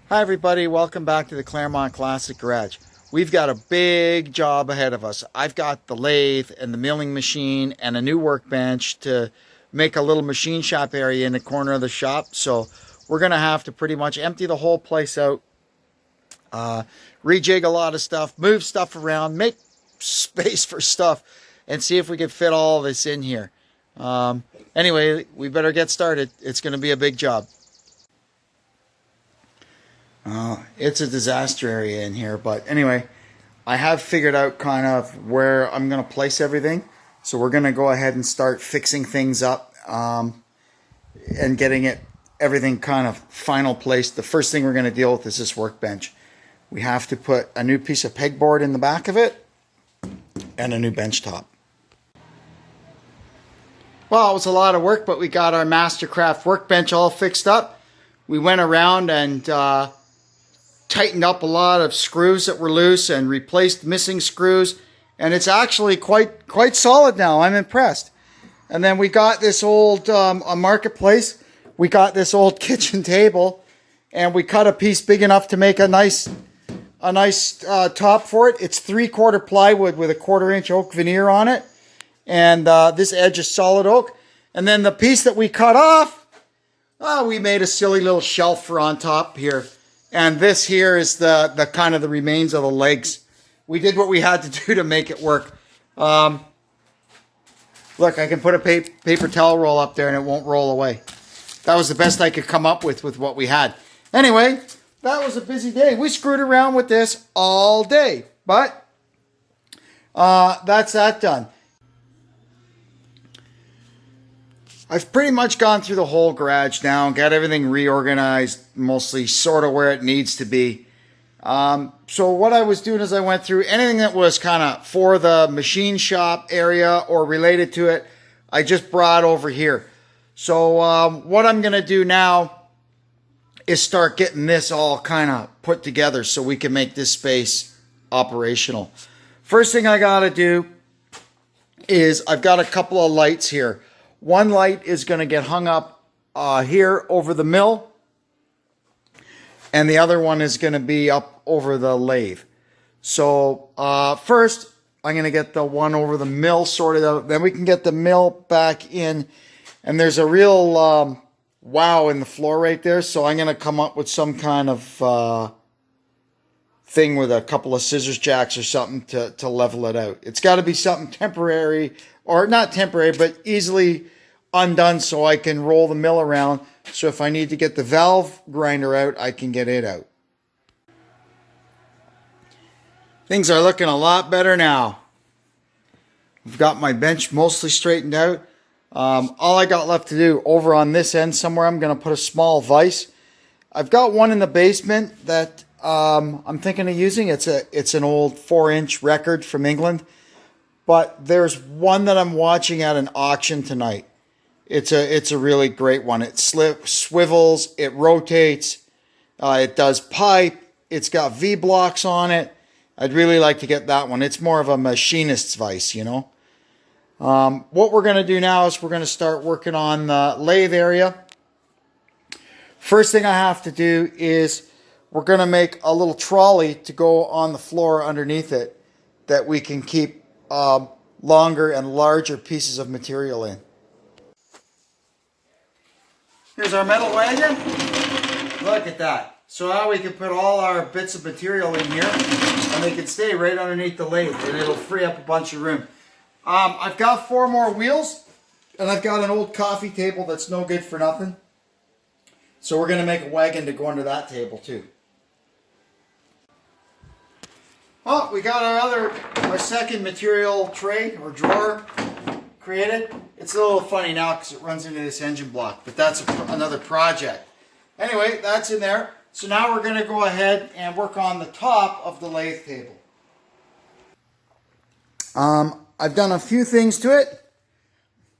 Hi everybody, welcome back to the Claremont Classic Garage. We've got a big job ahead of us. I've got the lathe and the milling machine and a new workbench to make a little machine shop area in the corner of the shop. So we're going to have to pretty much empty the whole place out, rejig a lot of stuff, move stuff around, make space for stuff, and see if we can fit all this in here. Anyway, we better get started. It's going to be a big job. It's a disaster area in here, but anyway, I have figured out kind of where I'm going to place everything. So we're going to go ahead and start fixing things up and getting everything kind of final placed. The first thing we're going to deal with is this workbench. We have to put a new piece of pegboard in the back of it and a new bench top. Well, it was a lot of work, but we got our Mastercraft workbench all fixed up. We went around and tightened up a lot of screws that were loose and replaced missing screws, and it's actually quite solid now. I'm impressed. And then we got this old a Marketplace. We got this old kitchen table, and we cut a piece big enough to make a nice top for it. It's 3/4 plywood with a 1/4 inch oak veneer on it, and this edge is solid oak. And then the piece that we cut off, we made a silly little shelf for on top here. And this here is the kind of the remains of the legs. We did what we had to do to make it work. Look, I can put a paper towel roll up there and it won't roll away. That was the best I could come up with what we had. Anyway, that was a busy day. We screwed around with this all day. But that's that done. I've pretty much gone through the whole garage now and got everything reorganized, mostly sort of where it needs to be. So what I was doing is I went through anything that was kind of for the machine shop area or related to it, I just brought over here. So what I'm going to do now is start getting this all kind of put together so we can make this space operational. First thing I got to do is I've got a couple of lights here. One light is going to get hung up here over the mill, and the other one is going to be up over the lathe. So first, I'm going to get the one over the mill sorted out. Then we can get the mill back in, and there's a real wow in the floor right there. So I'm going to come up with some kind of thing with a couple of scissors jacks or something to level it out. It's got to be something temporary, or not temporary, but easily undone so I can roll the mill around. So if I need to get the valve grinder out, I can get it out. Things are looking a lot better now. I've got my bench mostly straightened out. All I got left to do over on this end somewhere, I'm going to put a small vise. I've got one in the basement that I'm thinking of using. It's an old 4-inch record from England. But there's one that I'm watching at an auction tonight. It's a really great one. It swivels, it rotates, it does pipe, it's got V-blocks on it. I'd really like to get that one. It's more of a machinist's vise, you know. What we're going to do now is we're going to start working on the lathe area. First thing I have to do is we're going to make a little trolley to go on the floor underneath it that we can keep longer and larger pieces of material in. Here's our metal wagon. Look at that. So now we can put all our bits of material in here and they can stay right underneath the lathe and it'll free up a bunch of room. I've got 4 more wheels and I've got an old coffee table that's no good for nothing. So we're going to make a wagon to go under that table too. Oh, we got our second material tray or drawer created. It's a little funny now because it runs into this engine block, but that's another project. Anyway, that's in there. So now we're going to go ahead and work on the top of the lathe table. I've done a few things to it.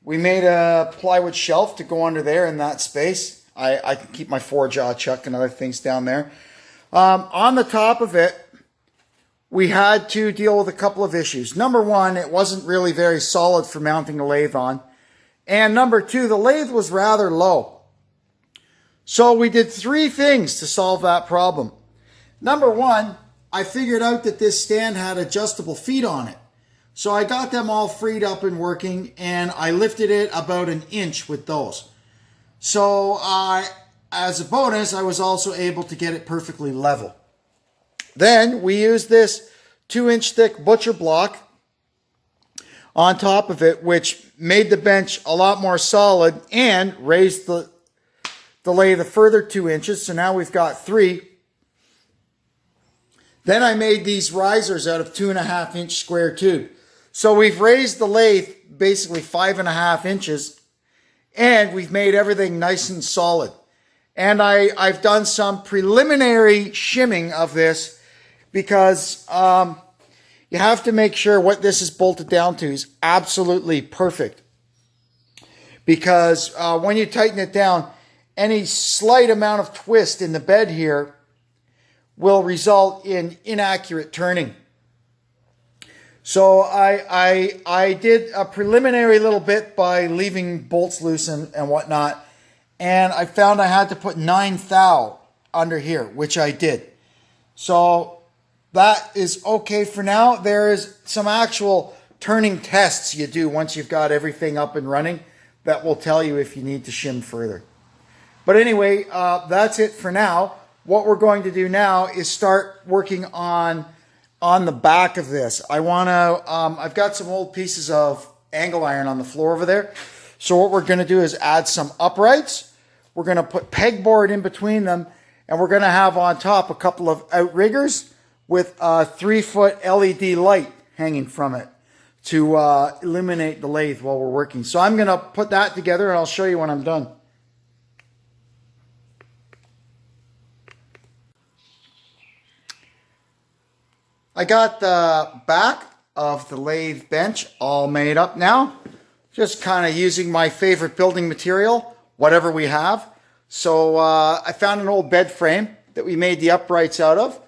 We made a plywood shelf to go under there in that space. I can keep my 4-jaw chuck and other things down there. On the top of it, we had to deal with a couple of issues. Number one, it wasn't really very solid for mounting a lathe on. And number two, the lathe was rather low. So we did 3 things to solve that problem. Number 1, I figured out that this stand had adjustable feet on it. So I got them all freed up and working, and I lifted it about 1 inch with those. So as a bonus, I was also able to get it perfectly level. Then we used this 2-inch thick butcher block on top of it, which made the bench a lot more solid and raised the lathe a further 2 inches. So now we've got 3. Then I made these risers out of 2.5-inch square tube. So we've raised the lathe basically 5.5 inches, and we've made everything nice and solid. And I've done some preliminary shimming of this because you have to make sure what this is bolted down to is absolutely perfect. Because when you tighten it down, any slight amount of twist in the bed here will result in inaccurate turning. So I did a preliminary little bit by leaving bolts loose and whatnot, and I found I had to put 9 thou under here, which I did. So that is okay for now. There is some actual turning tests you do once you've got everything up and running that will tell you if you need to shim further. But anyway, that's it for now. What we're going to do now is start working on the back of this. I want to, I've got some old pieces of angle iron on the floor over there. So what we're going to do is add some uprights. We're going to put pegboard in between them, and we're going to have on top a couple of outriggers with a 3-foot LED light hanging from it to illuminate the lathe while we're working. So I'm going to put that together, and I'll show you when I'm done. I got the back of the lathe bench all made up now. Just kind of using my favorite building material, whatever we have. So I found an old bed frame that we made the uprights out of.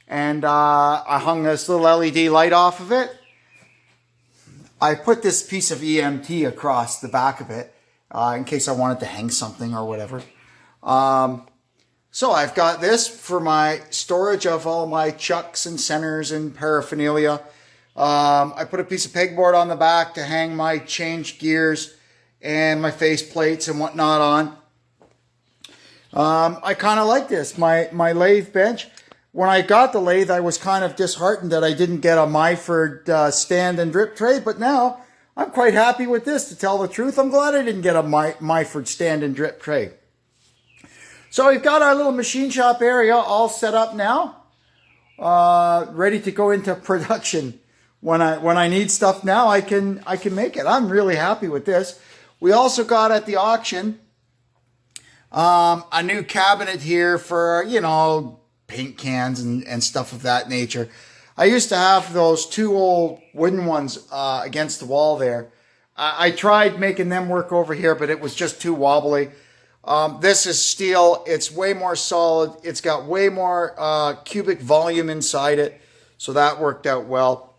And I hung this little LED light off of it. I put this piece of EMT across the back of it in case I wanted to hang something or whatever. So I've got this for my storage of all my chucks and centers and paraphernalia. I put a piece of pegboard on the back to hang my change gears and my face plates and whatnot on. I kind of like this, my lathe bench. When I got the lathe, I was kind of disheartened that I didn't get a Myford stand and drip tray, but now I'm quite happy with this, to tell the truth. I'm glad I didn't get a Myford stand and drip tray. So we've got our little machine shop area all set up now, ready to go into production. When I need stuff now, I can make it. I'm really happy with this. We also got at the auction a new cabinet here for, you know, paint cans and stuff of that nature. I used to have those 2 old wooden ones against the wall there. I tried making them work over here, but it was just too wobbly. This is steel. It's way more solid. It's got way more cubic volume inside it. So that worked out well.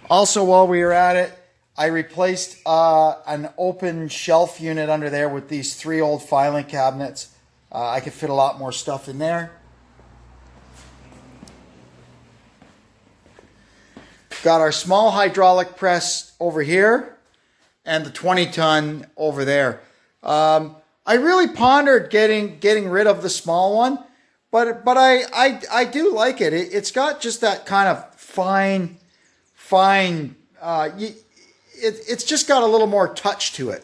Also, while we were at it, I replaced an open shelf unit under there with these 3 old filing cabinets. I could fit a lot more stuff in there. Got our small hydraulic press over here and the 20-ton over there. I really pondered getting rid of the small one, but I do like it. It's got just that kind of fine. It's just got a little more touch to it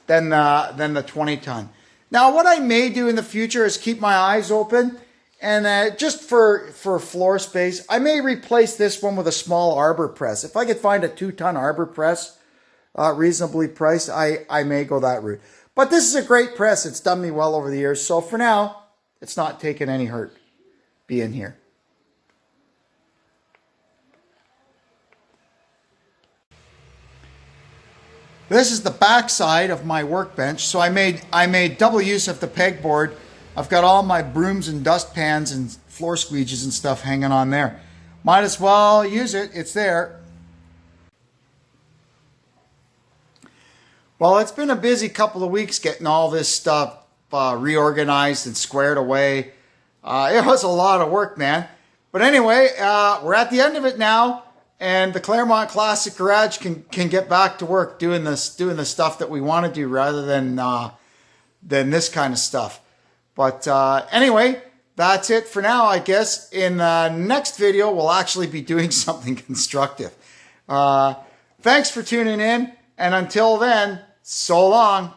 than the 20-ton. Now, what I may do in the future is keep my eyes open, and just for floor space, I may replace this one with a small arbor press. If I could find a 2-ton arbor press, reasonably priced, I may go that route. But this is a great press. It's done me well over the years. So for now, it's not taking any hurt being here. This is the back side of my workbench. So I made double use of the pegboard. I've got all my brooms and dustpans and floor squeegees and stuff hanging on there. Might as well use it. It's there. Well, it's been a busy couple of weeks getting all this stuff reorganized and squared away. It was a lot of work, man. But anyway, we're at the end of it now, and the Claremont Classic Garage can get back to work doing the stuff that we want to do rather than this kind of stuff. But anyway, that's it for now, I guess. In the next video, we'll actually be doing something constructive. Thanks for tuning in, and until then, so long.